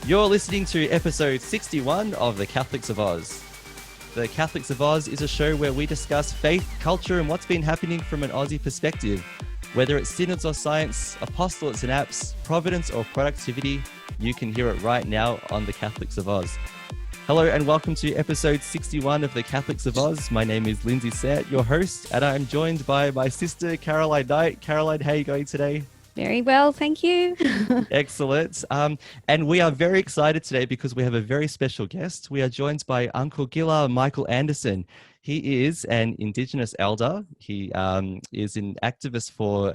You're listening to episode 61 of The Catholics of Oz. The Catholics of Oz is a show where we discuss faith, culture, and what's been happening from an Aussie perspective. Whether it's synods or science, apostolates and apps, providence or productivity, you can hear it right now on The Catholics of Oz. Hello and welcome to episode 61 of The Catholics of Oz. My name is Lindsay Sant, your host, and I'm joined by my sister, Caroline Knight. Caroline, how are you going today? Very well, thank you. Excellent. And we are very excited today because we have a very special guest. We are joined by Uncle Ghillar Michael Anderson. He is an Indigenous elder. He is an activist for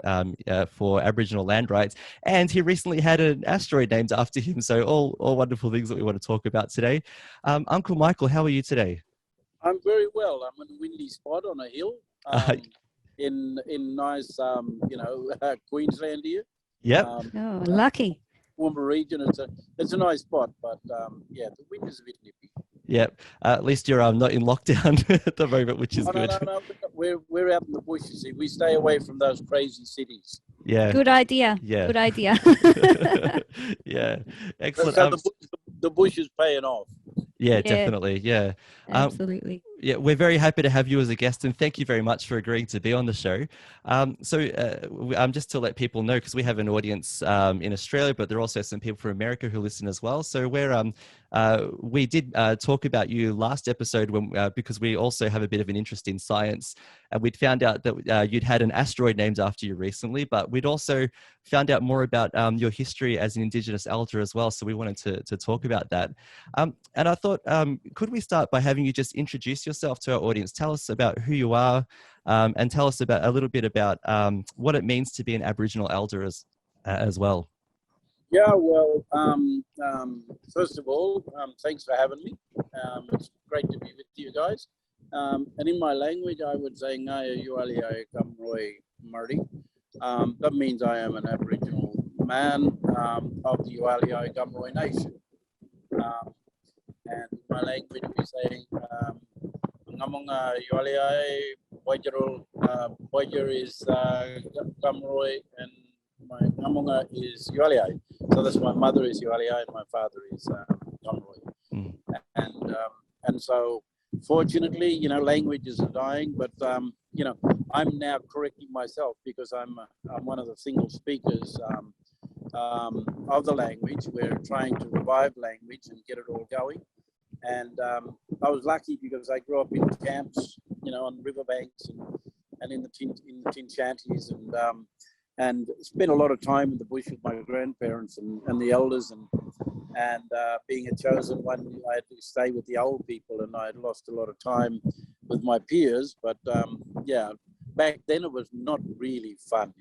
Aboriginal land rights, and he recently had an asteroid named after him. So all wonderful things that we want to talk about today. Uncle Michael, how are you today? I'm very well. I'm in a windy spot on a hill. In nice, Queensland here. Yep. Oh, lucky. Warmer region. It's a nice spot, but the wind is a bit nippy. Yep. At least you're not in lockdown at the moment, which is good. No. We're out in the bush. You see, we stay away from those crazy cities. Yeah. Good idea. Yeah. Good idea. Yeah. Excellent. So the bush is paying off. Yeah, definitely. Yeah. Absolutely. Yeah, we're very happy to have you as a guest, and thank you very much for agreeing to be on the show. Just to let people know, because we have an audience in Australia, but there are also some people from America who listen as well. So we did talk about you last episode because we also have a bit of an interest in science, and we'd found out that you'd had an asteroid named after you recently, but we'd also found out more about your history as an Indigenous elder as well. So we wanted to talk about that. And I thought, could we start by having you just introduce yourself to our audience? Tell us about who you are, and tell us a little bit about what it means to be an Aboriginal elder as well. Yeah, well, first of all, thanks for having me. It's great to be with you guys. And in my language, I would say Ngaya Euhlayi Kamroi Mardi. That means I am an Aboriginal man of the Euhlayi Kamroi Nation. And in my language, we say Ngamunga Euhlayi Boyer is Kamroi, and my Ngamunga is Euhlayi. So that's my mother is Euhlayi and my father is Kamroi. And so fortunately, languages are dying, but I'm now correcting myself because I'm one of the single speakers of the language. We're trying to revive language and get it all going. And I was lucky because I grew up in camps, on riverbanks and in the tin shanties, and spent a lot of time in the bush with my grandparents and the elders, and being a chosen one, I had to stay with the old people, and I had lost a lot of time with my peers. But back then it was not really fun,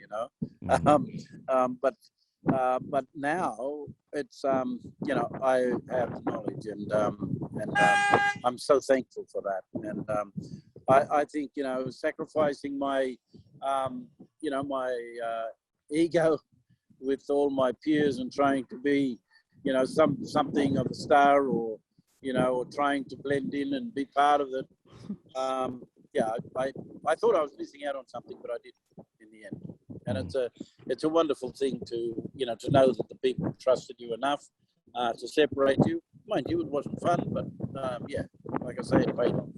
But now it's I have knowledge, and I'm so thankful for that. And I think sacrificing my my ego with all my peers and trying to be something of a star, or or trying to blend in and be part of it. I thought I was missing out on something, but I didn't in the end. And it's a wonderful thing to to know that the people trusted you enough to separate you. Mind you, it wasn't fun, but like I say, it paid off.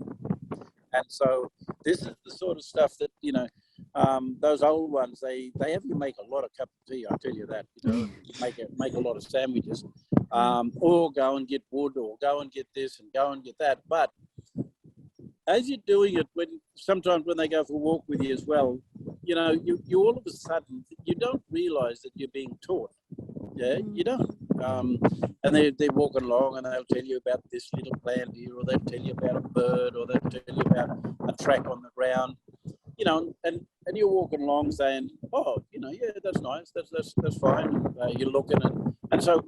And so this is the sort of stuff that those old ones, they have you make a lot of cup of tea. I tell you that. Make a lot of sandwiches, or go and get wood, or go and get this and go and get that. But as you're doing it, sometimes when they go for a walk with you as well, you all of a sudden, you don't realize that you're being taught. Yeah, you don't. And they're walking along and they'll tell you about this little plant here, or they'll tell you about a bird, or they'll tell you about a track on the ground, and you're walking along saying, oh, that's nice, that's fine. You're looking and so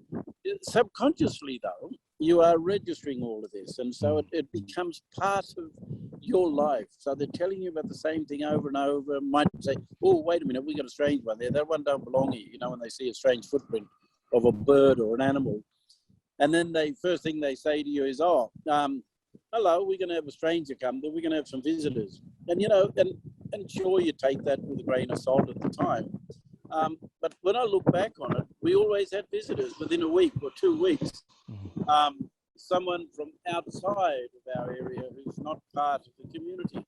subconsciously though, you are registering all of this, and so it becomes part of your life. So they're telling you about the same thing over and over. Might say, oh, wait a minute, we got a strange one there. That one don't belong here, when they see a strange footprint of a bird or an animal. And then first thing they say to you is, oh, hello, we're going to have a stranger come, we're going to have some visitors. And, and sure, you take that with a grain of salt at the time. But when I look back on it, we always had visitors within a week or 2 weeks. Someone from outside of our area who's not part of the community.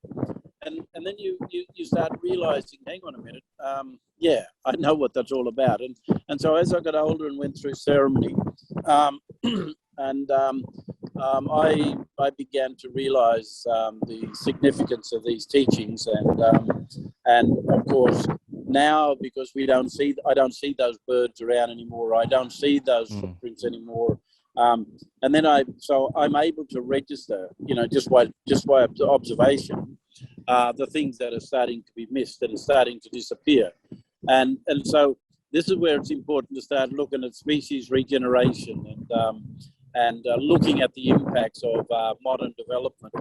And then you start realizing, hang on a minute, yeah, I know what that's all about. And so as I got older and went through ceremony, I began to realize the significance of these teachings. And of course, now, because I don't see those birds around anymore, I don't see those footprints anymore. And then I'm able to register, just by observation, the things that are starting to be missed and starting to disappear. And so this is where it's important to start looking at species regeneration and looking at the impacts of modern development.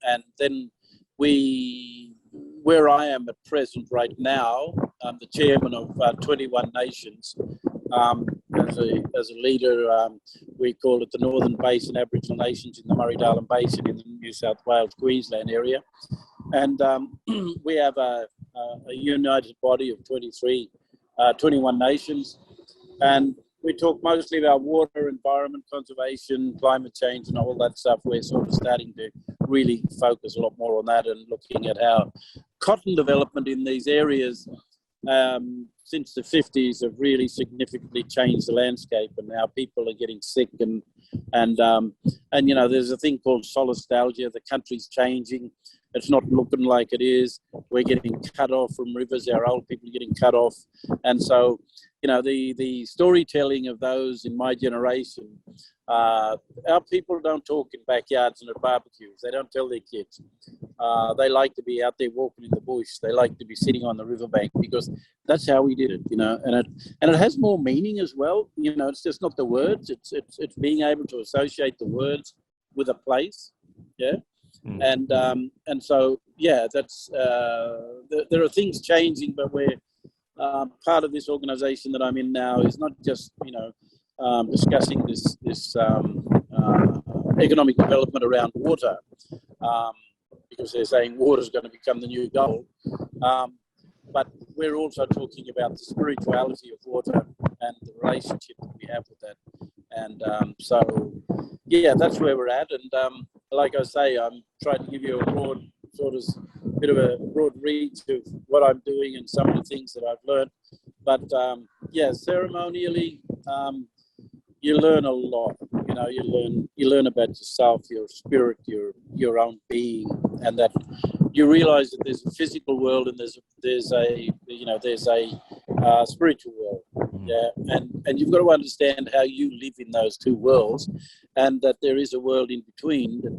And then where I am at present right now, I'm the chairman of 21 nations. As a leader, we call it the Northern Basin Aboriginal Nations in the Murray-Darling Basin in the New South Wales, Queensland area. And we have a united body of 21 nations. And we talk mostly about water, environment, conservation, climate change, and all that stuff. We're sort of starting to really focus a lot more on that and looking at how cotton development in these areas since the 50s have really significantly changed the landscape, and now people are getting sick and there's a thing called solastalgia. The country's changing. It's not looking like it is. We're getting cut off from rivers. Our old people are getting cut off. And so, the storytelling of those in my generation, our people don't talk in backyards and at barbecues. They don't tell their kids. They like to be out there walking in the bush. They like to be sitting on the riverbank because that's how we did it, and it has more meaning as well. It's just not the words. It's being able to associate the words with a place. Yeah. And so, yeah, that's there are things changing, but we're part of this organization that I'm in now is not just, discussing this economic development around water, because they're saying water is going to become the new gold. But we're also talking about the spirituality of water and the relationship that we have with that. And so, yeah, that's where we're at. And like I say, I'm trying to give you a broad bit of a broad reach of what I'm doing and some of the things that I've learned. But yeah, ceremonially, you learn a lot. You learn about yourself, your spirit, your own being, and that you realize that there's a physical world and there's a spiritual world. Yeah, and you've got to understand how you live in those two worlds, and that there is a world in between, that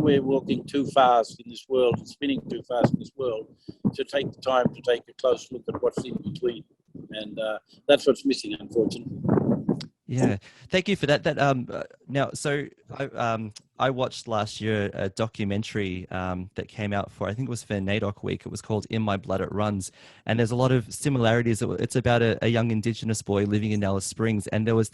we're walking too fast in this world and spinning too fast in this world to take the time to take a close look at what's in between, and that's what's missing, unfortunately. Yeah, thank you for that. Now, so I watched last year a documentary that came out for, I think it was for NAIDOC Week. It was called "In My Blood It Runs," and there's a lot of similarities. It's about a young Indigenous boy living in Alice Springs, and there was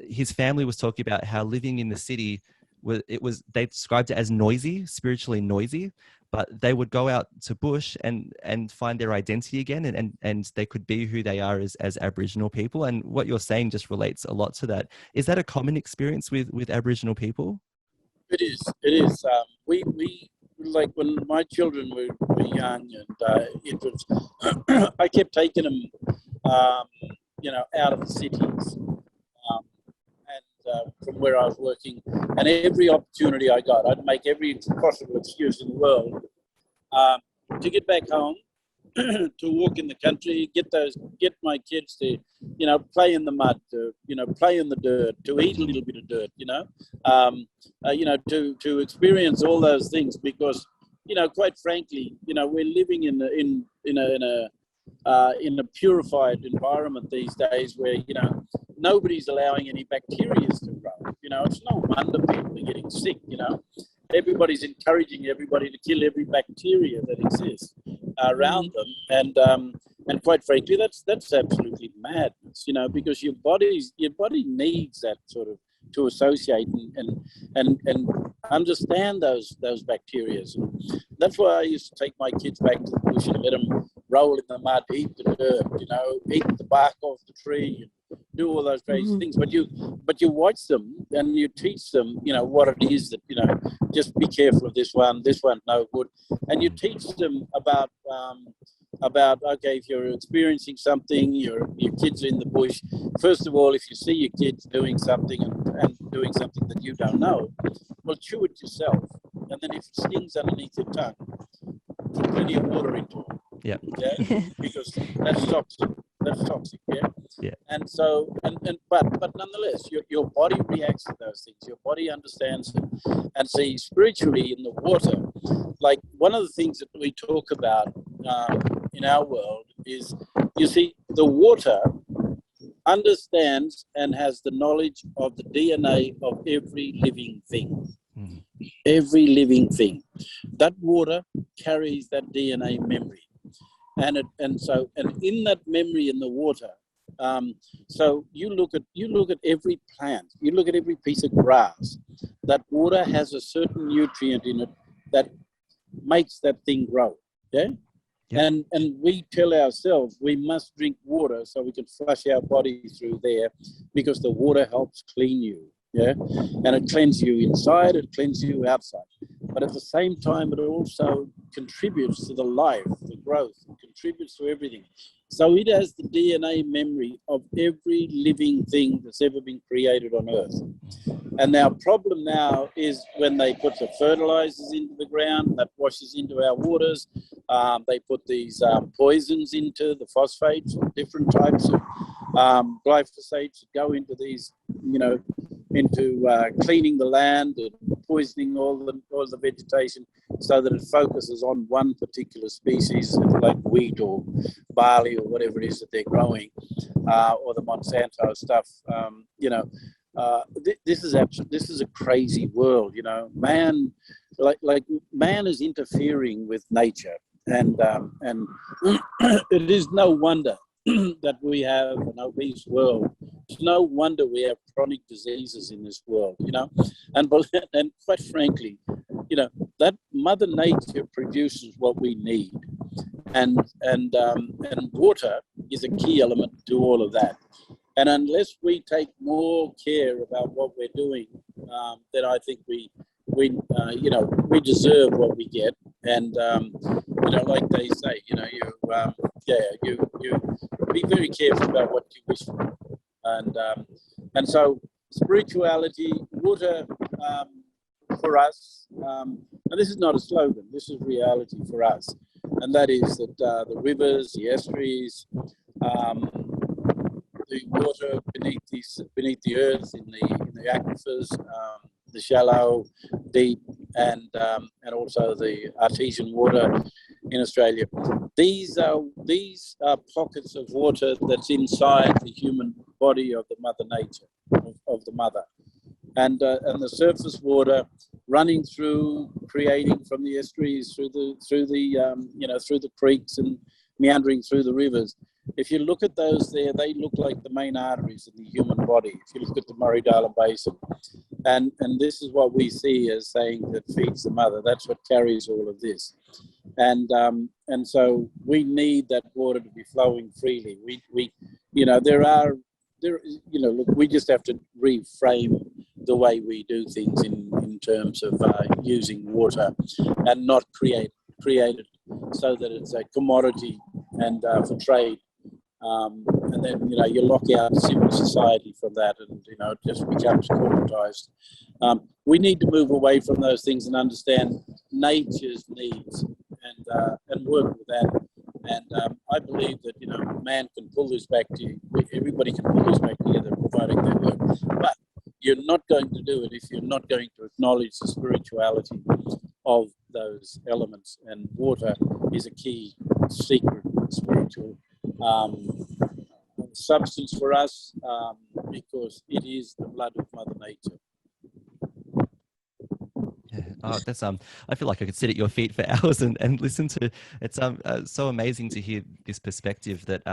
his family was talking about how living in the city they described it as noisy, spiritually noisy. But they would go out to bush and find their identity again, and they could be who they are as Aboriginal people. And what you're saying just relates a lot to that. Is that a common experience with Aboriginal people? It is. It is. We like when my children were young, and it was I kept taking them, out of the cities. From where I was working, and every opportunity I got, I'd make every possible excuse in the world to get back home, to walk in the country, get my kids to, play in the mud, to, play in the dirt, to eat a little bit of dirt, to experience all those things, because, quite frankly, we're living in a purified environment these days where, nobody's allowing any bacteria to grow. It's no wonder people are getting sick, Everybody's encouraging everybody to kill every bacteria that exists around them. And quite frankly, that's absolutely madness, because your body needs that sort of to associate and understand those bacteria. And that's why I used to take my kids back to the bush and let them roll in the mud, eat the dirt, you know, eat the bark off the tree, and do all those crazy things. But you watch them and you teach them, you know, what it is that, you know, just be careful of this one's no good. And you teach them about okay, if you're experiencing something, your kids are in the bush. First of all, if you see your kids doing something and doing something that you don't know, well, chew it yourself. And then if it stings underneath your tongue, put plenty of water into it. Yeah. Okay? Because that's toxic. That's toxic. Yeah. Yeah. And so, but nonetheless, your body reacts to those things. Your body understands them. And see, spiritually in the water, like one of the things that we talk about in our world is, you see, the water understands and has the knowledge of the DNA of every living thing. Every living thing. That water carries that DNA memory. And in that memory in the water, so you look at every plant, you look at every piece of grass, that water has a certain nutrient in it that makes that thing grow. Yeah. Yep. And we tell ourselves we must drink water so we can flush our body through there, because the water helps clean you. Yeah. And it cleanses you inside, it cleanses you outside. But at the same time, it also contributes to the life, the growth, it contributes to everything. So it has the DNA memory of every living thing that's ever been created on Earth. And our problem now is when they put the fertilizers into the ground, that washes into our waters. They put these poisons into the phosphates, different types of glyphosates that go into these, you know, into cleaning the land and poisoning all the vegetation, so that it focuses on one particular species, like wheat or barley or whatever it is that they're growing, or the Monsanto stuff. You know, this is a crazy world. You know, man, like man is interfering with nature, and it is no wonder that we have an obese world. It's no wonder we have chronic diseases in this world, you know. And quite frankly, you know, that Mother Nature produces what we need, and water is a key element to all of that. And unless we take more care about what we're doing, then I think we deserve what we get. And you know, like they say, you know, you be very careful about what you wish for. And so spirituality, water, for us, and this is not a slogan, this is reality for us, and that is that the rivers, the estuaries, the water beneath the earth, in the aquifers, the shallow, deep, and also the artesian water in Australia. These are pockets of water that's inside the human body of the Mother Nature, of the Mother, and the surface water running through, creating from the estuaries through the creeks and meandering through the rivers. If you look at those there, they look like the main arteries in the human body. If you look at the Murray-Darling Basin, and this is what we see as saying that feeds the mother. That's what carries all of this, and so we need that water to be flowing freely. We look, we just have to reframe the way we do things in terms of using water, and not create it so that it's a commodity and for trade. And then, you know, you lock out civil society from that, and, you know, it just becomes corporatized. We need to move away from those things and understand nature's needs, and work with that. And I believe that, you know, man can pull this back to, everybody can pull this back together, providing they work. But you're not going to do it if you're not going to acknowledge the spirituality of those elements. And water is a key, secret, spiritual substance for us, because it is the blood of Mother Nature. Yeah. Oh, that's I feel like I could sit at your feet for hours and listen to. It's so amazing to hear this perspective that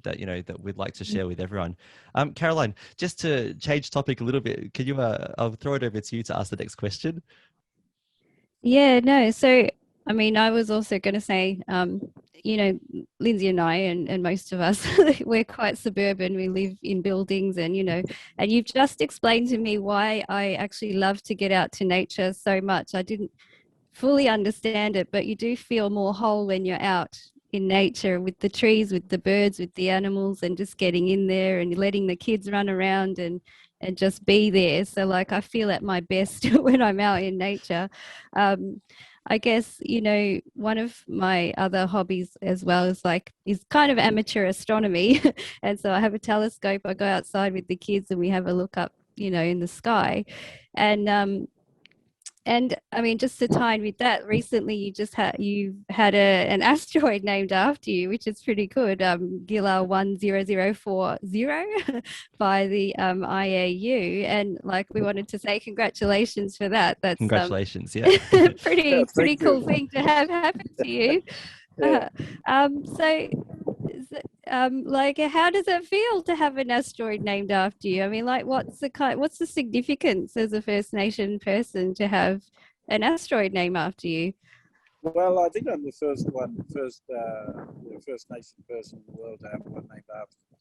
that we'd like to share with everyone. Caroline, just to change topic a little bit, can you? I'll throw it over to you to ask the next question. Yeah, no. So I mean, I was also going to say, you know, Lindsay and I, and most of us, we're quite suburban. We live in buildings, and, you know, and you've just explained to me why I actually love to get out to nature so much. I didn't fully understand it, but you do feel more whole when you're out in nature with the trees, with the birds, with the animals, and just getting in there and letting the kids run around and just be there. So like I feel at my best when I'm out in nature. I guess, you know, one of my other hobbies as well is kind of amateur astronomy. And so I have a telescope. I go outside with the kids and we have a look up, you know, in the sky. And I mean, just to tie in with that, recently you've had an asteroid named after you, which is pretty good. Ghillar 10040 by the IAU, and like we wanted to say congratulations for that. That's Congratulations, yeah. Yeah, pretty thank you. cool thing to have happen to you. Yeah. So like how does it feel to have an asteroid named after you? I mean, like what's the significance as a First Nation person to have an asteroid named after you? Well, I think I'm the first First Nation person in the world to have one named after me.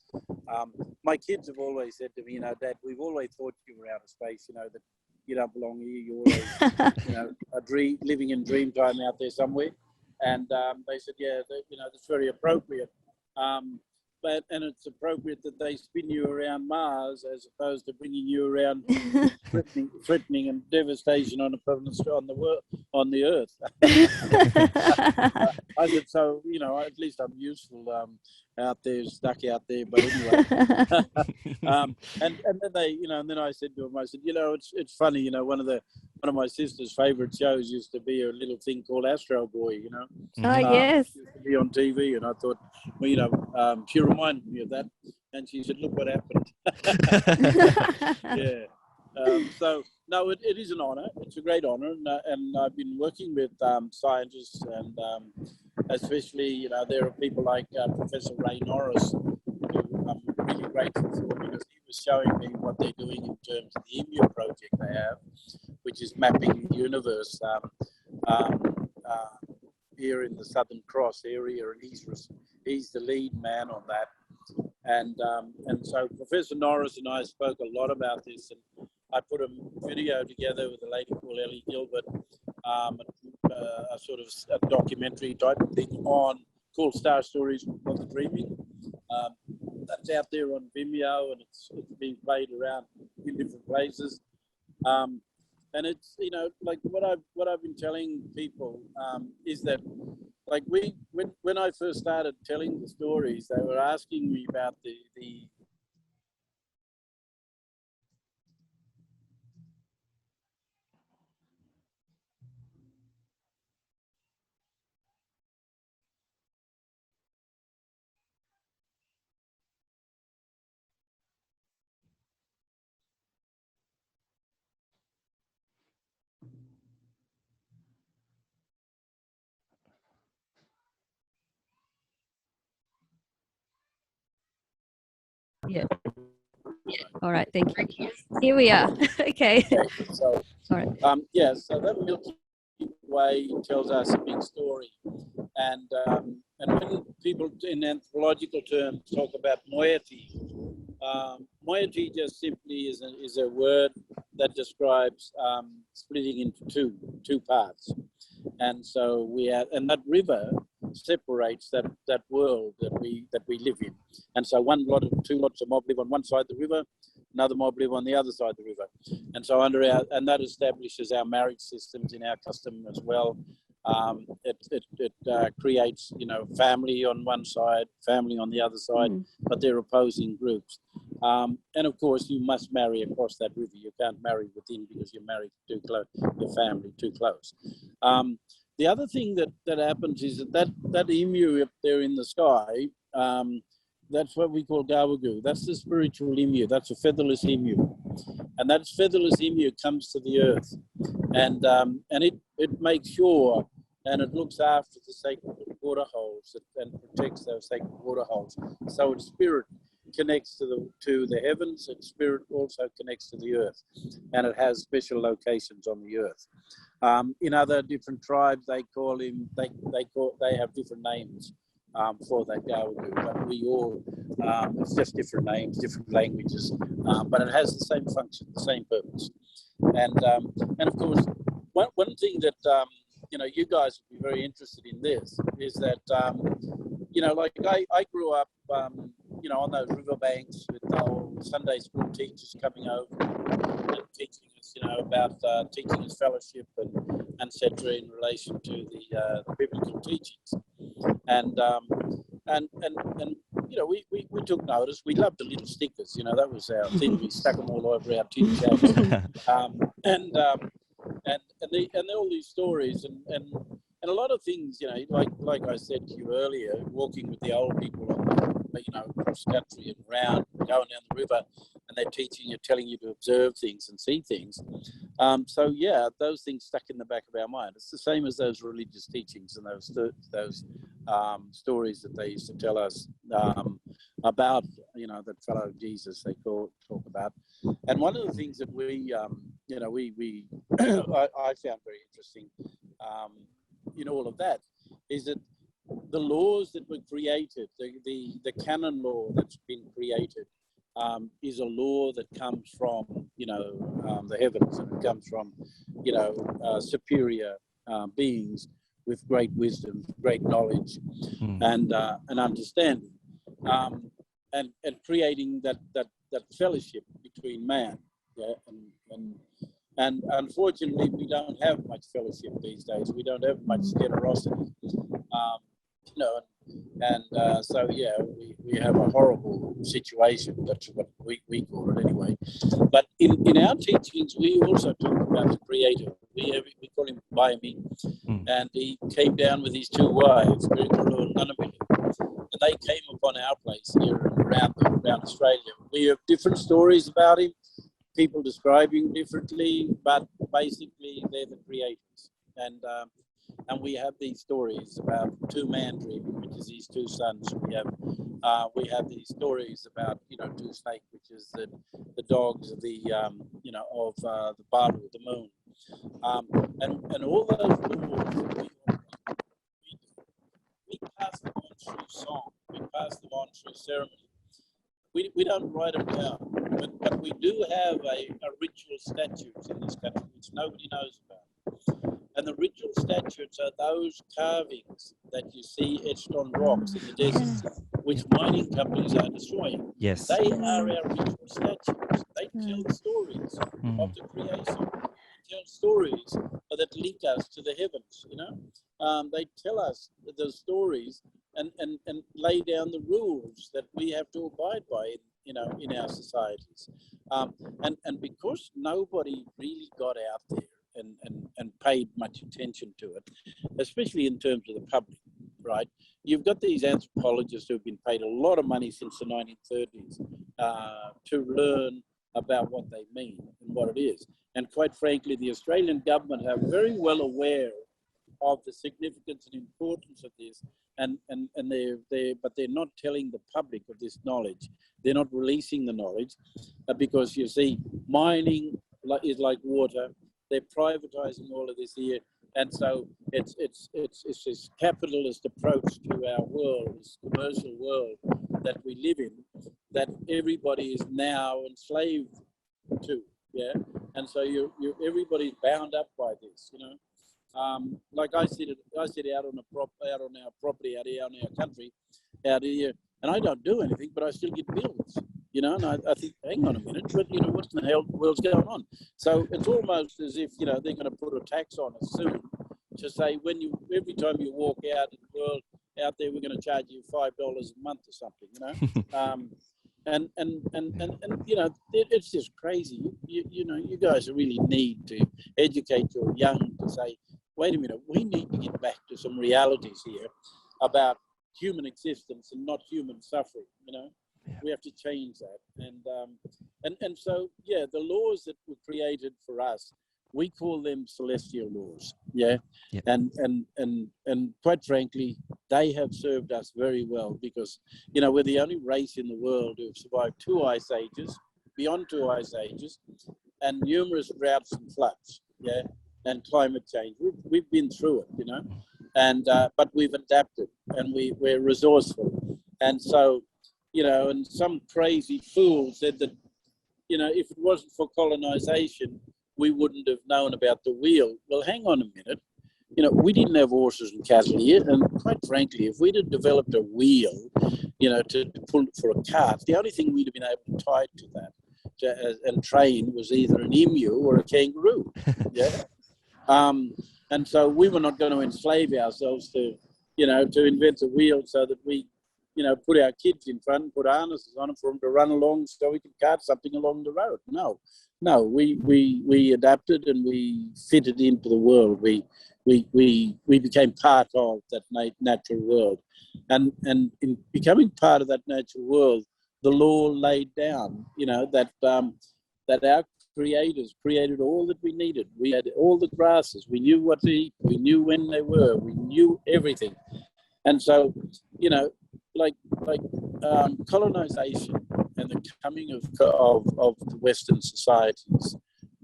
My kids have always said to me, you know, Dad, we've always thought you were out of space, you know, that you don't belong here. You're always, you know, living in dream time out there somewhere. And they said, yeah, you know, that's very appropriate. And it's appropriate that they spin you around Mars as opposed to bringing you around threatening and devastation on the Earth. I said, so you know, at least I'm useful out there, stuck out there. But anyway, and then they, you know, and then I said to him, I said, you know, it's funny, you know, one of my sister's favourite shows used to be a little thing called Astro Boy, you know. Oh yes. Used to be on TV, and I thought, well, you know, she reminded me of that, and she said, look what happened. Yeah. So no, it is an honour. It's a great honour, and I've been working with scientists, and especially, you know, there are people like Professor Ray Norris, who I'm really grateful for, because he was showing me what they're doing in terms of the EMU project they have, which is mapping the universe here in the Southern Cross area, and he's the lead man on that. And so Professor Norris and I spoke a lot about this, and I put a video together with a lady called Ellie Gilbert, a sort of a documentary type of thing called Star Stories of the Dreaming. That's out there on Vimeo, and it's being played around in different places. And it's, you know, like what I've been telling people is that, like, when I first started telling the stories, they were asking me about the Yeah. All right. Thank you. Here we are. Okay. So, all right. Yeah, so that Milky Way tells us a big story, and when people in anthropological terms talk about moiety, moiety just simply is a word that describes splitting into two parts, and so and that river separates that world that we live in, and so two lots of mob live on one side of the river, another mob live on the other side of the river, and so and that establishes our marriage systems in our custom as well. It creates, you know, family on one side, family on the other side, but they're opposing groups. And of course, you must marry across that river. You can't marry within, because you're married too close, your family too close. The other thing that happens is that emu up there in the sky, that's what we call Gawagoo. That's the spiritual emu. That's a featherless emu. And that featherless emu comes to the earth, and it makes sure, and it looks after the sacred water holes and protects those sacred water holes. So its spirit connects to the heavens, and spirit also connects to the earth, and it has special locations on the earth. In other different tribes, they have different names for that Gawagu, but we all, it's just different names, different languages, but it has the same function, the same purpose. And of course, one thing that you guys would be very interested in this is that like I grew up on those riverbanks with our Sunday school teachers coming over and teaching us about teaching us fellowship and etc. in relation to the biblical teachings, and we took notice. We loved the little stickers, that was our thing. We stuck them all over our tin cans, and all these stories and a lot of things, like I said to you earlier, walking with the old people on cross country and around, going down the river, and they're teaching you, telling you to observe things and see things. So yeah, those things stuck in the back of our mind. It's the same as those religious teachings and those stories that they used to tell us about, that fellow Jesus they talk about. And one of the things that we I found very interesting in all of that is that the laws that were created, the canon law that's been created, is a law that comes from the heavens, and it comes from superior beings with great wisdom, great knowledge, and understanding, and creating that fellowship between man. Yeah, and unfortunately, we don't have much fellowship these days. We don't have much generosity, so yeah, we have a horrible situation. That's what we call it anyway. But in our teachings, we also talk about the Creator. We call him Baimi, and he came down with his two wives, and they came upon our place here around Australia. We have different stories about him. People describe him differently, but basically they're the creators. And we have these stories about two man dreaming, which is his two sons. We have these stories about two snakes, which is the dogs of the of the Baru, the moon, and all those rules we pass them on through song. We pass them on through ceremony. We don't write them down, but we do have a ritual statutes in this country which nobody knows about. And the ritual statutes are those carvings that you see etched on rocks in the desert, which mining companies are destroying. Yes. They are our ritual statutes. They tell stories of the creation. They tell stories that link us to the heavens, They tell us the stories and lay down the rules that we have to abide by, in our societies. And because nobody really got out there and paid much attention to it, especially in terms of the public, right? You've got these anthropologists who have been paid a lot of money since the 1930s to learn about what they mean and what it is. And quite frankly, the Australian government are very well aware of the significance and importance of this, but they're not telling the public of this knowledge. They're not releasing the knowledge because you see, mining is like water. They're privatizing all of this here, and so it's this capitalist approach to our world, this commercial world that we live in, that everybody is now enslaved to. Yeah, and so everybody's bound up by this, Like I sit out on our property out here on our country, out here, and I don't do anything, but I still get bills, And I think, hang on a minute, but what in the hell world's going on? So it's almost as if they're going to put a tax on us soon to say every time you walk out in the world out there, we're going to charge you $5 a month or something, And it's just crazy. You guys really need to educate your young to say, wait a minute, we need to get back to some realities here about human existence and not human suffering. Yeah. We have to change that. And so yeah, the laws that were created for us we call them celestial laws. Yeah. Yep. And quite frankly, they have served us very well because, you know, we're the only race in the world who've survived 2 ice ages, beyond 2 ice ages, and numerous droughts and floods. Yeah. And climate change. We've been through it, you know, and but we've adapted and we're resourceful. And so, you know, and some crazy fool said that, you know, if it wasn't for colonization, we wouldn't have known about the wheel. Well, hang on a minute. You know, we didn't have horses and cattle here. And quite frankly, if we'd have developed a wheel, you know, to pull for a cart, the only thing we'd have been able to tie to that and train was either an emu or a kangaroo. Yeah. And so we were not going to enslave ourselves to, you know, to invent a wheel so that we, you know, put our kids in front, put harnesses on them for them to run along so we could cart something along the road. No, we adapted and we fitted into the world. We became part of that natural world. And in becoming part of that natural world, the law laid down, you know, that our creators created all that we needed. We had all the grasses. We knew what to eat. We knew when they were. We knew everything. And so, you know, like colonization and the coming of the Western societies,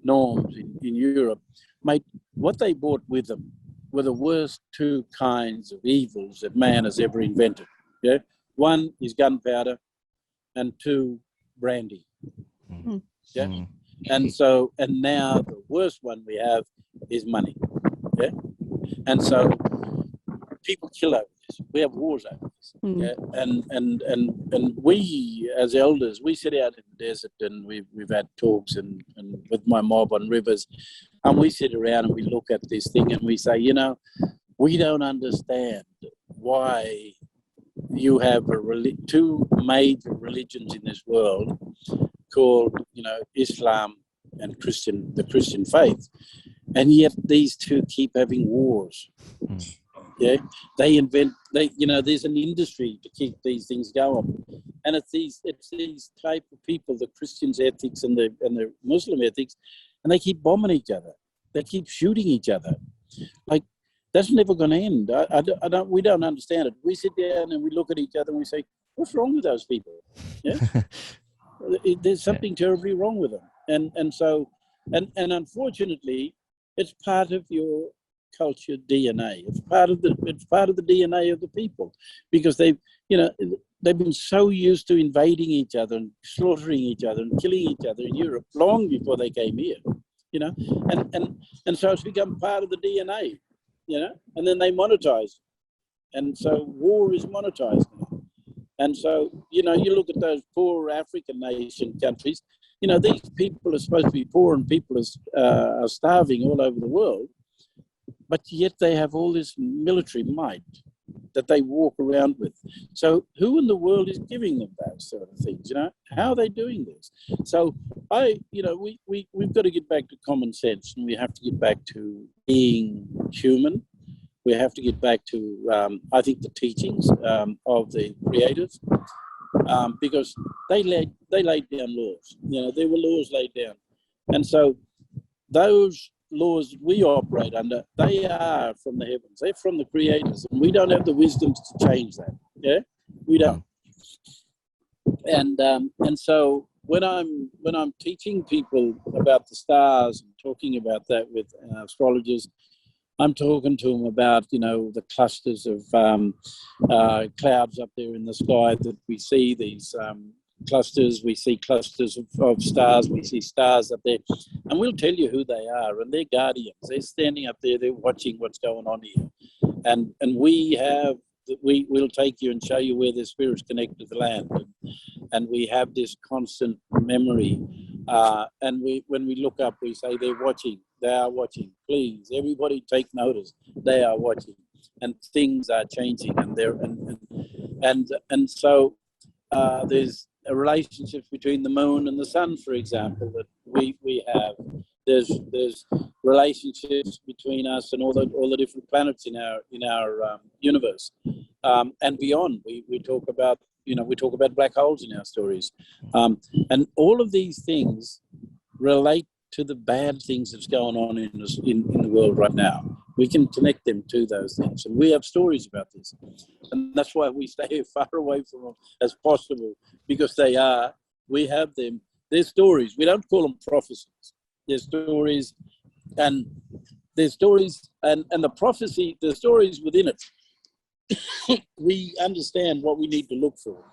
norms in Europe, made what they brought with them were the worst 2 kinds of evils that man has ever invented. Yeah, 1 is gunpowder, and 2, brandy. Yeah. And so, and now the worst one we have is money. Yeah. And so people kill over this. We have wars over this. Yeah. And we as elders, we sit out in the desert and we've had talks and with my mob on rivers, and we sit around and we look at this thing and we say, you know, we don't understand why you have 2 major religions in this world called, you know, Islam and the Christian faith, and yet these 2 keep having wars. Yeah, you know, there's an industry to keep these things going, and it's these type of people, the Christians' ethics and the Muslim ethics, and they keep bombing each other, they keep shooting each other, like that's never going to end. We don't understand it. We sit down and we look at each other and we say, what's wrong with those people? Yeah. There's something terribly wrong with them, and so unfortunately, it's part of your culture DNA. It's part of the DNA of the people, because they've been so used to invading each other and slaughtering each other and killing each other in Europe long before they came here, you know, and so it's become part of the DNA, you know, and then they monetize, and so war is monetized now. And so, you know, you look at those poor African nation countries, you know, these people are supposed to be poor and people are starving all over the world, but yet they have all this military might that they walk around with. So who in the world is giving them those sort of things, you know? How are they doing this? So we've got to get back to common sense, and we have to get back to being human. We have to get back to, I think, the teachings of the creators, because they laid down laws. You know, there were laws laid down, and so those laws we operate under, they are from the heavens. They're from the creators, and we don't have the wisdom to change that. Yeah, we don't. And so when I'm teaching people about the stars and talking about that with astrologers, I'm talking to them about, you know, the clusters of clouds up there in the sky that we see, these clusters. We see clusters of stars. We see stars up there. And we'll tell you who they are. And they're guardians. They're standing up there. They're watching what's going on here. And we'll take you and show you where the spirits connect to the land. And we have this constant memory. And when we look up, we say they're watching. They are watching. Please, everybody take notice. They are watching, and things are changing, and so there's a relationship between the moon and the sun, for example, that we have. There's relationships between us and all the different planets in our universe, and beyond. We talk about black holes in our stories, and all of these things relate to the bad things that's going on in the world right now. We can connect them to those things. And we have stories about this. And that's why we stay far away from them as possible, because we have them. They're stories. We don't call them prophecies. They're stories, and the prophecy, the stories within it, we understand what we need to look for.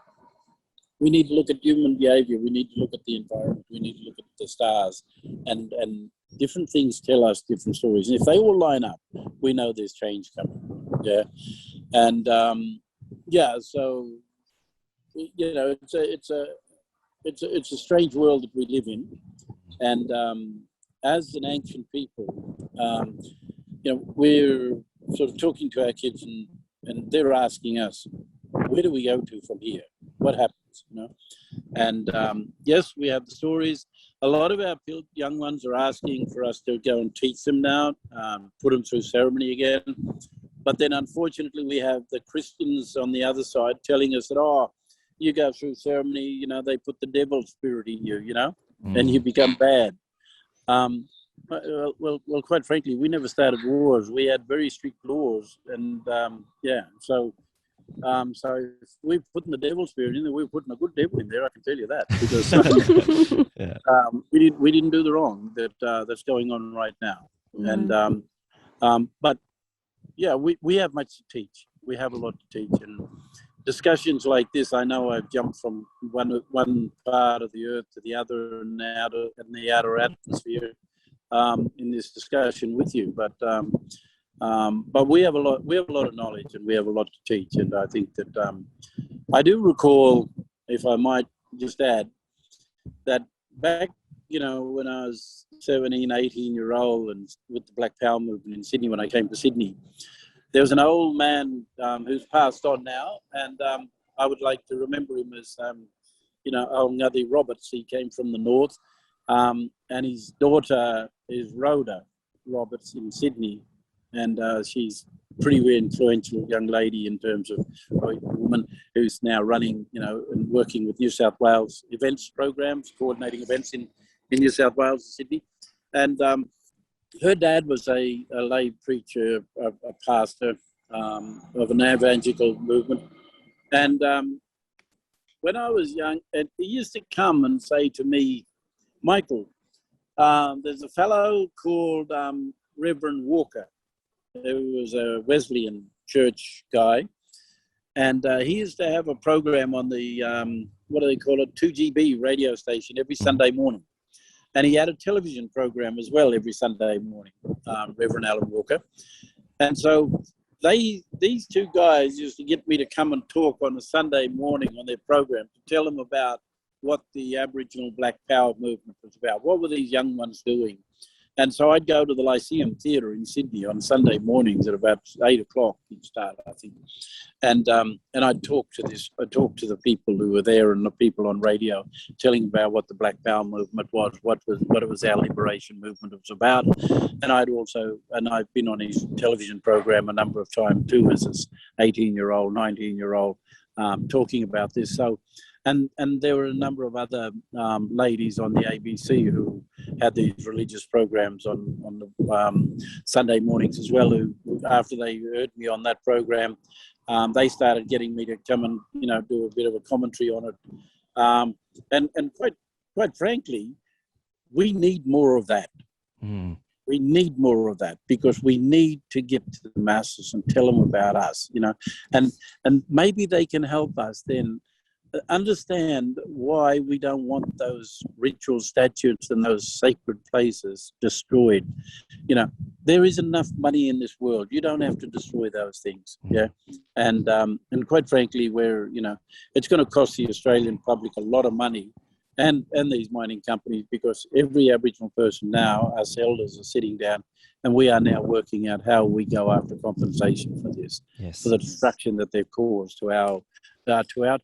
We need to look at human behavior. We need to look at the environment. We need to look at the stars, and different things tell us different stories. And if they all line up, we know there's change coming. Yeah, and so it's a strange world that we live in, and as an ancient people, we're sort of talking to our kids, and they're asking us, where do we go to from here? What happens? And yes, we have the stories. A lot of our young ones are asking for us to go and teach them now, put them through ceremony again. But then unfortunately we have the Christians on the other side telling us that, you go through ceremony, they put the devil spirit in you, and you become bad. Well, quite frankly, we never started wars. We had very strict laws, and so if we're putting the devil spirit in there, we're putting a good devil in there. I can tell you that, because we didn't do the wrong that's going on right now. And but yeah, we have much to teach. We have a lot to teach, and discussions like this, I know I've jumped from one part of the earth to the other, and out in the outer atmosphere in this discussion with you, but we have a lot of knowledge, and we have a lot to teach. And I think that I do recall, if I might just add, that back, when I was 17, 18-year-old, and with the Black Power movement in Sydney, when I came to Sydney, there was an old man who's passed on now, and I would like to remember him as, old Ngadi Roberts. He came from the north, and his daughter is Rhoda Roberts in Sydney. And she's a pretty influential young lady in terms of a woman who's now running, and working with New South Wales events programs, coordinating events in New South Wales and Sydney. And her dad was a lay preacher, a pastor of an evangelical movement. And when I was young, he used to come and say to me, Michael, there's a fellow called Reverend Walker, who was a Wesleyan church guy, and he used to have a program on the, 2GB radio station every Sunday morning. And he had a television program as well every Sunday morning, Reverend Alan Walker. And so these two guys used to get me to come and talk on a Sunday morning on their program, to tell them about what the Aboriginal Black Power movement was about. What were these young ones doing? And so I'd go to the Lyceum Theatre in Sydney on Sunday mornings at about 8 o'clock. He'd start, I think. And I'd talk to the people who were there, and the people on radio, telling about what the Black Power movement was, what it was our liberation movement was about. And I've been on his television program a number of times too, as this 18-year-old, 19-year-old, talking about this. So, and there were a number of other ladies on the ABC who had these religious programs on the Sunday mornings as well, who, after they heard me on that program, they started getting me to come and, do a bit of a commentary on it. And quite frankly, we need more of that. Mm. We need more of that, because we need to get to the masses and tell them about us, and maybe they can help us then understand why we don't want those ritual statutes and those sacred places destroyed. There is enough money in this world. You don't have to destroy those things. Yeah. And quite frankly, it's going to cost the Australian public a lot of money, and these mining companies, because every Aboriginal person now, us elders, are sitting down, and we are now working out how we go after compensation for this, yes, for the destruction that they've caused to our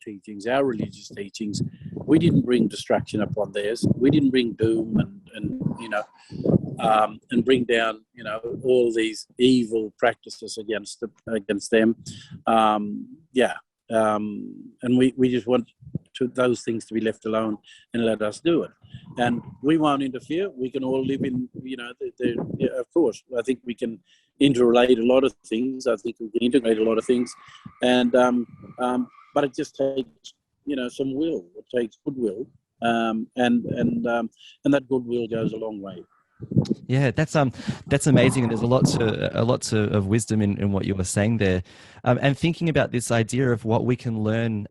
teachings, our religious teachings. We didn't bring destruction upon theirs. We didn't bring doom and bring down, all these evil practices against them. And we just want to those things to be left alone and let us do it. And we won't interfere. We can all live in, yeah, of course, I think we can interrelate a lot of things. I think we can integrate a lot of things. And, but it just takes, some will. It takes goodwill. And that goodwill goes a long way. Yeah, that's amazing, and there's a lot of wisdom in what you were saying there, and thinking about this idea of what we can learn,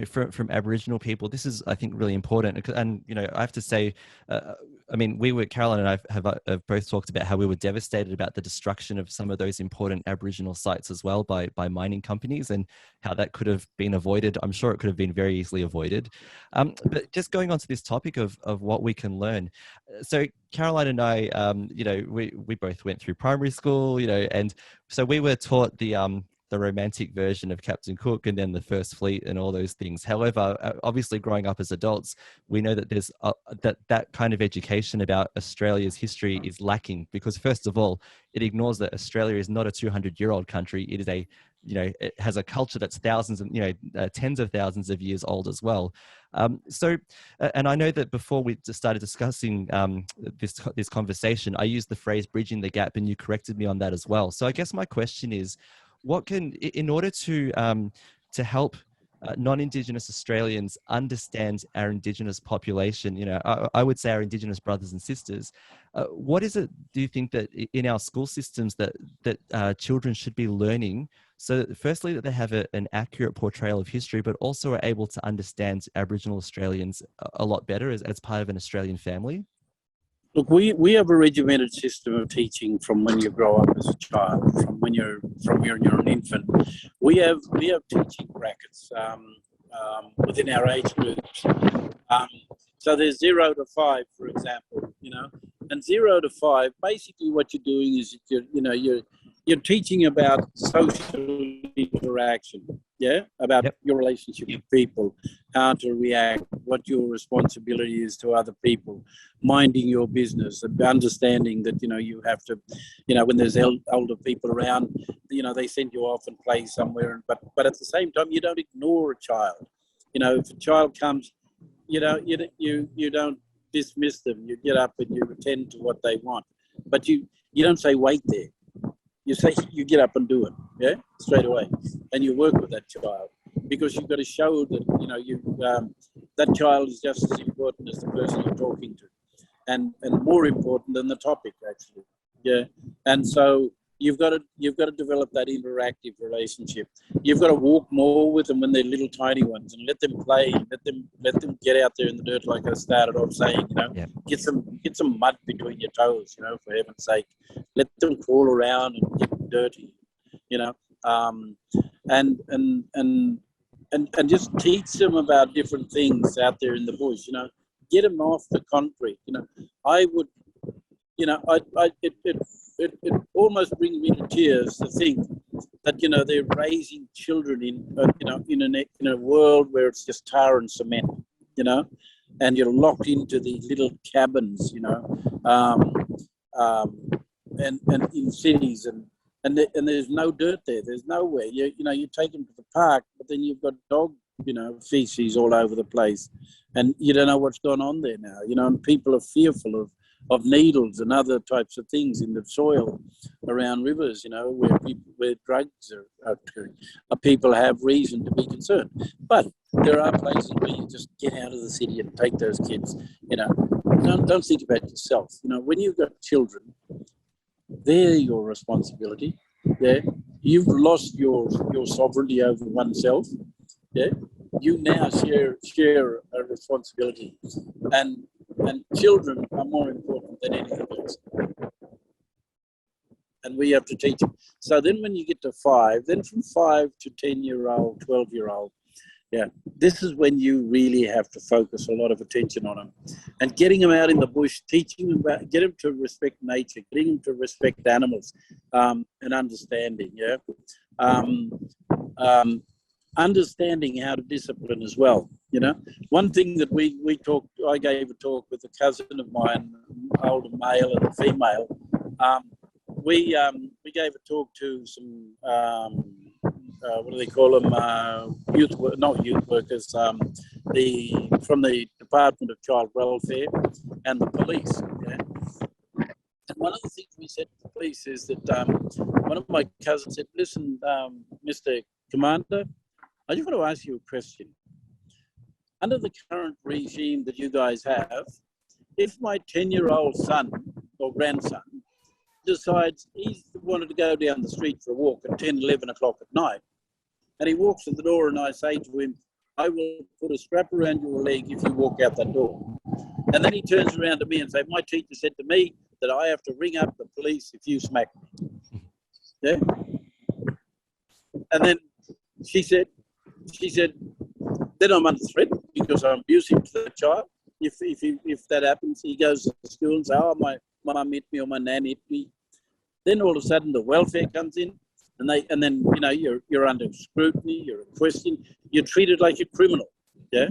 from Aboriginal people. This is, I think, really important. And I have to say, Caroline and I have both talked about how we were devastated about the destruction of some of those important Aboriginal sites as well by mining companies, and how that could have been avoided. I'm sure it could have been very easily avoided. But just going on to this topic of what we can learn. So Caroline and I, we both went through primary school, and so we were taught the romantic version of Captain Cook and then the First Fleet and all those things. However, obviously growing up as adults, we know that there's that kind of education about Australia's history is lacking, because first of all, it ignores that Australia is not a 200-year-old country. It is it has a culture that's thousands and tens of thousands of years old as well. And I know that before we just started discussing this conversation, I used the phrase "bridging the gap," and you corrected me on that as well. So I guess my question is, in order to help non-Indigenous Australians understand our Indigenous population, I would say our Indigenous brothers and sisters, what is it, do you think, that in our school systems that children should be learning, so firstly that they have an accurate portrayal of history, but also are able to understand Aboriginal Australians a lot better as part of an Australian family? Look, we have a regimented system of teaching from when you grow up as a child, from when you're an infant. We have teaching brackets within our age groups. So there's 0 to 5, for example, and 0 to 5. Basically, what you're doing is you're teaching about social interaction, about your relationship with people, how to react, what your responsibility is to other people, minding your business, understanding that, you have to, when there's older people around, they send you off and play somewhere. But at the same time, you don't ignore a child. If a child comes, you don't dismiss them. You get up and you attend to what they want. But you don't say, wait there. You say, you get up and do it, straight away. And you work with that child, because you've got to show that, that child is just as important as the person you're talking to, and more important than the topic, actually. And so you've got to develop that interactive relationship. You've got to walk more with them when they're little tiny ones, and let them play, let them get out there in the dirt, like I started off saying, get some mud between your toes, for heaven's sake. Let them crawl around and get dirty, and just teach them about different things out there in the bush, get them off the concrete. I would, it almost brings me to tears to think that, they're raising children in a world where it's just tar and cement, and you're locked into these little cabins, and in cities, and there's no dirt there. There's nowhere. You take them to the park, but then you've got dog, feces all over the place, and you don't know what's going on there now. And people are fearful of needles and other types of things in the soil around rivers. Where drugs are occurring. People have reason to be concerned, but there are places where you just get out of the city and take those kids. Don't think about yourself. When you've got children, they're your responsibility. You've lost your sovereignty over oneself. You now share a responsibility, and children are more important than anything else. And we have to teach them. So then when you get to 5, then from 5 to 10-year-old, 12-year-old, this is when you really have to focus a lot of attention on them, and getting them out in the bush, teaching them get them to respect nature, getting them to respect animals, and understanding, understanding how to discipline as well. One thing that I gave a talk with a cousin of mine, older male and a female. We gave a talk to some what do they call them? Not youth workers, from the Department of Child Welfare and the police. Yeah? And one of the things we said to the police is that one of my cousins said, listen, Mr. Commander, I just want to ask you a question. Under the current regime that you guys have, if my 10-year-old son or grandson decides he wanted to go down the street for a walk at 10, 11 o'clock at night, and he walks to the door and I say to him, I will put a strap around your leg if you walk out that door. And then he turns around to me and says, my teacher said to me that I have to ring up the police if you smack me. Yeah? And then she said, then I'm under threat because I'm abusive to the child. If that happens, he goes to school and says, oh, my mum hit me or my nan hit me. Then all of a sudden the welfare comes in, and then you know you're under scrutiny, you're questioned, you're treated like a criminal, yeah.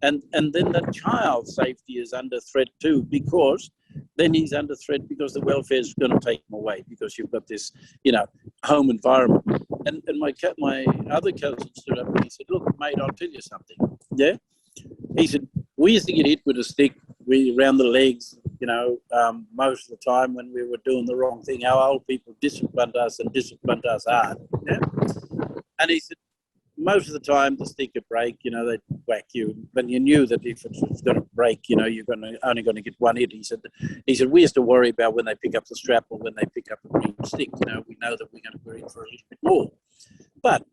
And then the child's safety is under threat too, because then he's under threat because the welfare is going to take him away because you've got this, you know, home environment. And my other cousin stood up and he said, look, mate, I'll tell you something, yeah. He said, we used to get hit with a stick around the legs, you know, most of the time when we were doing the wrong thing. Our old people disciplined us and disciplined us hard. Yeah? And he said, most of the time the stick would break, you know, they'd whack you. But you knew that if it was going to break, you know, you're only going to get one hit. He said, we used to worry about when they pick up the strap or when they pick up a green stick. You know, we know that we're going to go in for a little bit more. But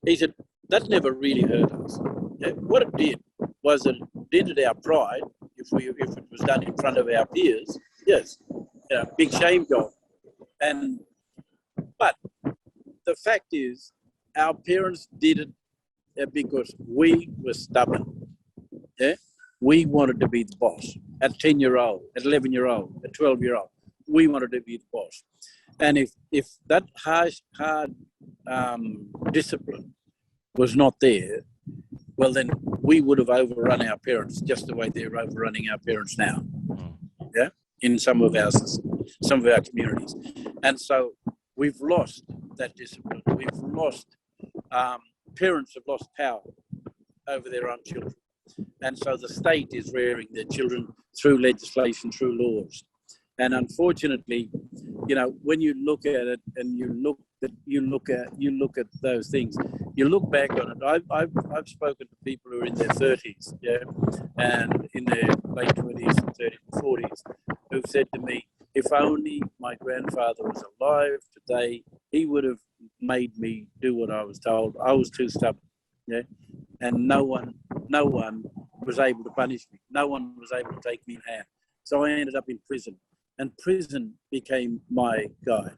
he said, that never really hurt us. Yeah? What it did was it dented our pride if it was done in front of our peers. Yes, yeah, big shame job. But the fact is, our parents did it because we were stubborn. Yeah, we wanted to be the boss at 10-year-old, at 11-year-old, at 12-year-old. We wanted to be the boss, and if that hard discipline was not there, well, then we would have overrun our parents just the way they're overrunning our parents now. Yeah, in some of our communities, and so we've lost that discipline. We've lost. Parents have lost power over their own children, and so the state is rearing their children through legislation, through laws. And unfortunately, you know, when you look at it and you look at those things, you look back on it. I've spoken to people who are in their 30s, yeah, and in their late 20s and 30s and 40s, who've said to me, if only my grandfather was alive today, he would have made me do what I was told. I was too stubborn, yeah, and no one was able to punish me. No one was able to take me in hand. So I ended up in prison, and prison became my guide,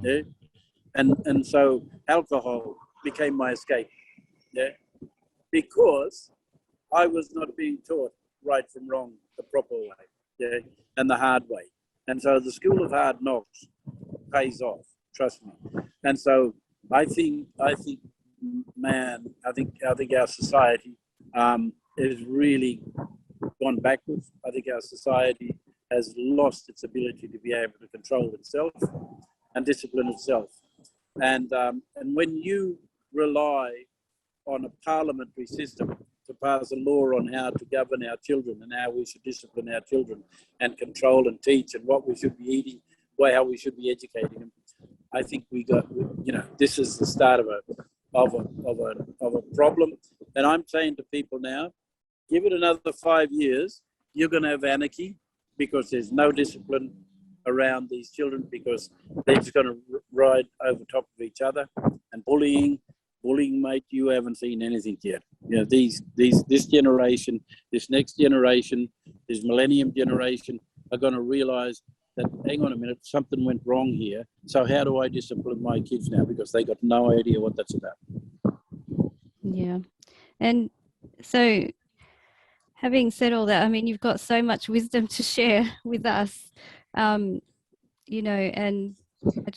yeah, and so alcohol became my escape, yeah, because I was not being taught right from wrong the proper way, yeah, and the hard way. And so the school of hard knocks pays off, trust me. And so I think our society has really gone backwards. I think our society has lost its ability to be able to control itself and discipline itself. And when you rely on a parliamentary system to pass a law on how to govern our children and how we should discipline our children and control and teach and what we should be eating, how we should be educating them, I think this is the start of a problem. And I'm saying to people now, give it another 5 years, you're going to have anarchy because there's no discipline around these children because they're just going to ride over top of each other. And bullying, mate, you haven't seen anything yet. You know, this generation, this next generation, this millennium generation are going to realize that, hang on a minute, something went wrong here. So how do I discipline my kids now? Because they got no idea what that's about. Yeah. And so having said all that, I mean, you've got so much wisdom to share with us, you know, and I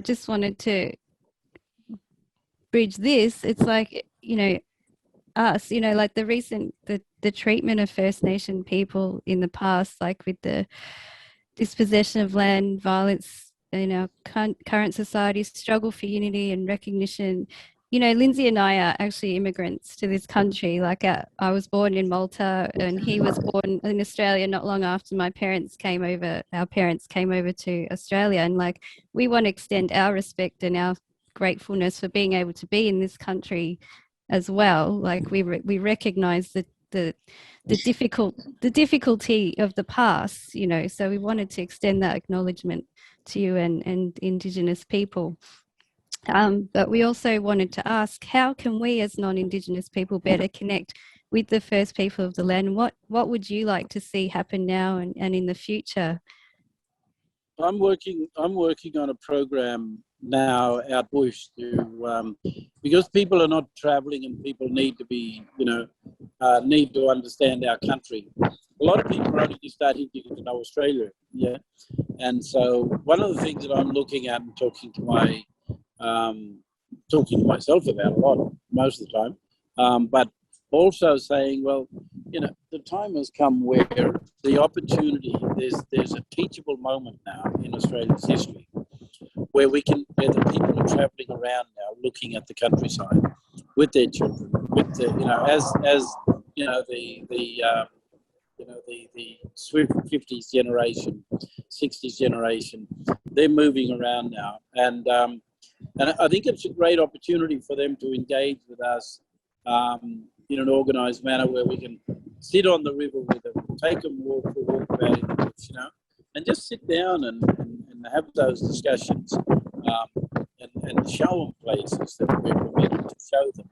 just wanted to bridge this. It's like, you know, us, you know, like the treatment of First Nation people in the past, like with the dispossession of land, violence in our current society, struggle for unity and recognition, Lindsay and I are actually immigrants to this country. Like I was born in Malta and he was born in Australia not long after our parents came over to Australia. And like, we want to extend our respect and our gratefulness for being able to be in this country as well. Like we recognize the difficulty of the past, so we wanted to extend that acknowledgement to you and Indigenous people. But we also wanted to ask, how can we as non-Indigenous people better connect with the first people of the land? What would you like to see happen now and in the future? I'm working on a program now out bush to because people are not traveling and people need to be need to understand our country. A lot of people are only just starting to get to know Australia, and so one of the things that I'm looking at and talking to myself about a lot most of the time, but also saying, well, the time has come where the opportunity, there's a teachable moment now in Australia's history where the people are travelling around now looking at the countryside with their children, with the, the Swift 50s generation, 60s generation, they're moving around now. And I think it's a great opportunity for them to engage with us in an organised manner where we can sit on the river with them, take them walk about it, and just sit down and have those discussions and show them places that we're permitted to show them,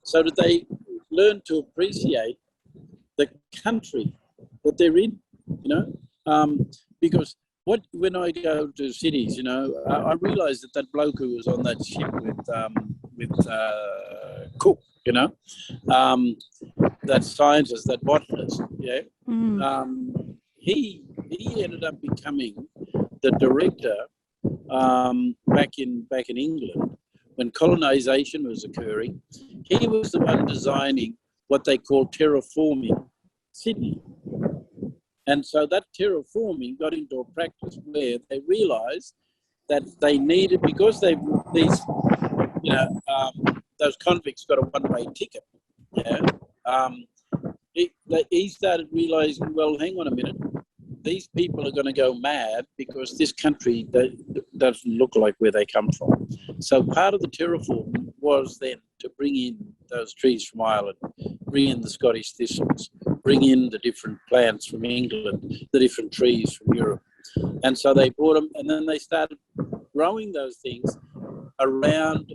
so that they learn to appreciate the country that they're in, because when I go to cities, I realise that bloke who was on that ship with Cook, that scientist, that botanist, he ended up becoming the director back in England when colonisation was occurring. He was the one designing what they call terraforming Sydney. And so that terraforming got into a practice where they realised that they needed, because those convicts got a one-way ticket. He started realising, well, hang on a minute, these people are going to go mad because this country doesn't look like where they come from. So part of the terraforming was then to bring in those trees from Ireland, bring in the Scottish thistles, bring in the different plants from England, the different trees from Europe. And so they brought them, and then they started growing those things around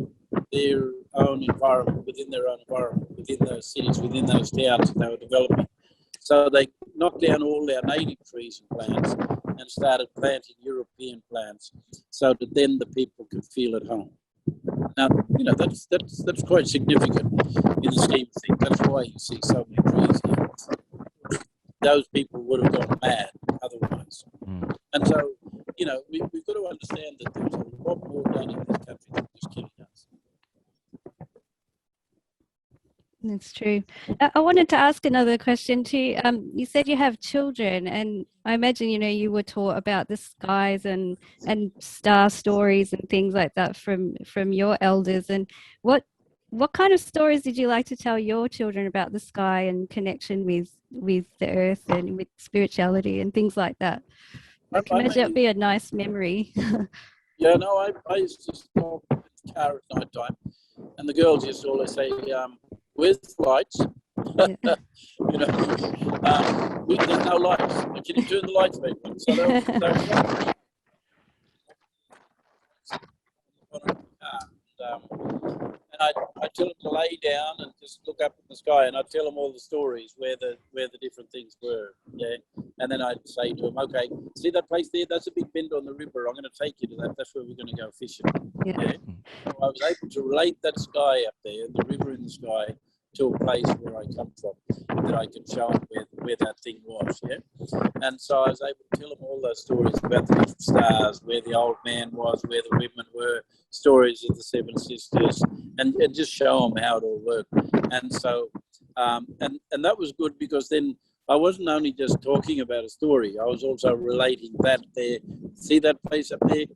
their own environment, within their own environment, within those cities, within those towns that they were developing. So they knocked down all our native trees and plants and started planting European plants so that then the people could feel at home. Now, that's quite significant in the scheme of things. That's why you see so many trees here. Those people would have gone mad otherwise. And so, we've got to understand that there's a lot more done in this country than just killing us. That's true. I wanted to ask another question too. You said you have children, and I imagine you were taught about the skies and star stories and things like that from your elders. And what kind of stories did you like to tell your children about the sky and connection with the earth and with spirituality and things like that? I can imagine it'd be a nice memory. I used to stop in the car at night time, and the girls used to always say, where's the lights? There's no lights. Can you turn the lights back on? So and I tell them to lay down and just look up in the sky, and I tell them all the stories where the different things were. And then I'd say to them, okay, see that place there? That's a big bend on the river. I'm going to take you to that. That's where we're going to go fishing. So I was able to relate that sky up there, the river in the sky, to a place where I come from, that I can show them where that thing was, And so I was able to tell them all those stories about the different stars, where the old man was, where the women were, stories of the Seven Sisters, and just show them how it all worked. And so, and that was good, because then I wasn't only just talking about a story, I was also relating that there. See that place up there?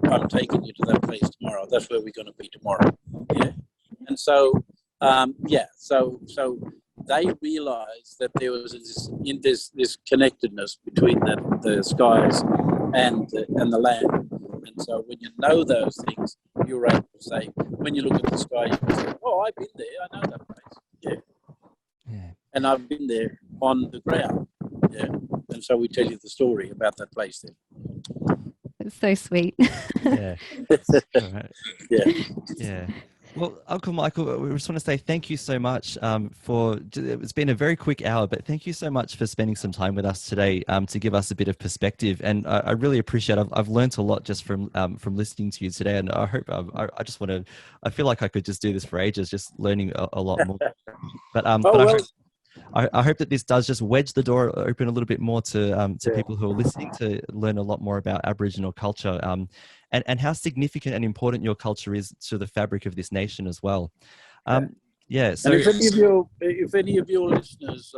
I'm taking you to that place tomorrow. That's where we're going to be tomorrow. And so, so they realised that there was this connectedness between the skies and the land. And so when you know those things, you're able to say, when you look at the sky, you can say, oh, I've been there, I know that place. Yeah. And I've been there on the ground. Yeah. And so we tell you the story about that place then. It's so sweet. Yeah. All right. Yeah. Well, Uncle Michael, we just want to say thank you so much it's been a very quick hour, but thank you so much for spending some time with us today to give us a bit of perspective. And I really appreciate it. I've learned a lot just from listening to you today. And I hope I feel like I could just do this for ages, just learning a lot more. But I hope that this does just wedge the door open a little bit more to people who are listening to learn a lot more about Aboriginal culture and how significant and important your culture is to the fabric of this nation as well. So and if any of your listeners,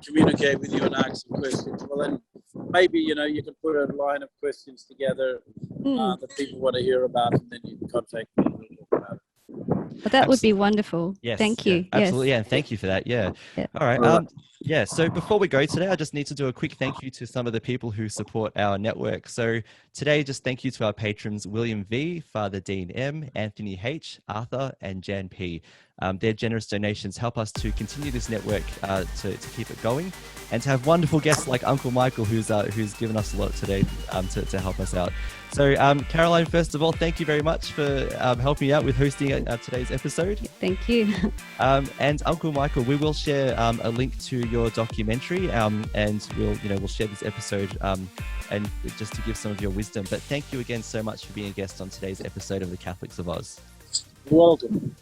communicate with you and ask some questions, well then maybe you can put a line of questions together that people want to hear about, and then you can contact me and we'll talk about it. Well, that would be wonderful. Yes, thank you. Absolutely. Yes. Yeah, and thank you for that. Yeah. Yeah. All right. Yeah. So before we go today, I just need to do a quick thank you to some of the people who support our network. So today, just thank you to our patrons, William V, Father Dean M, Anthony H, Arthur, and Jan P. Their generous donations help us to continue this network to keep it going, and to have wonderful guests like Uncle Michael, who's given us a lot today to help us out. So Caroline, first of all, thank you very much for helping me out with hosting today's episode. Thank you. And Uncle Michael, we will share a link to your documentary, and we'll share this episode and just to give some of your wisdom. But thank you again so much for being a guest on today's episode of the Catholics of Oz. You're welcome.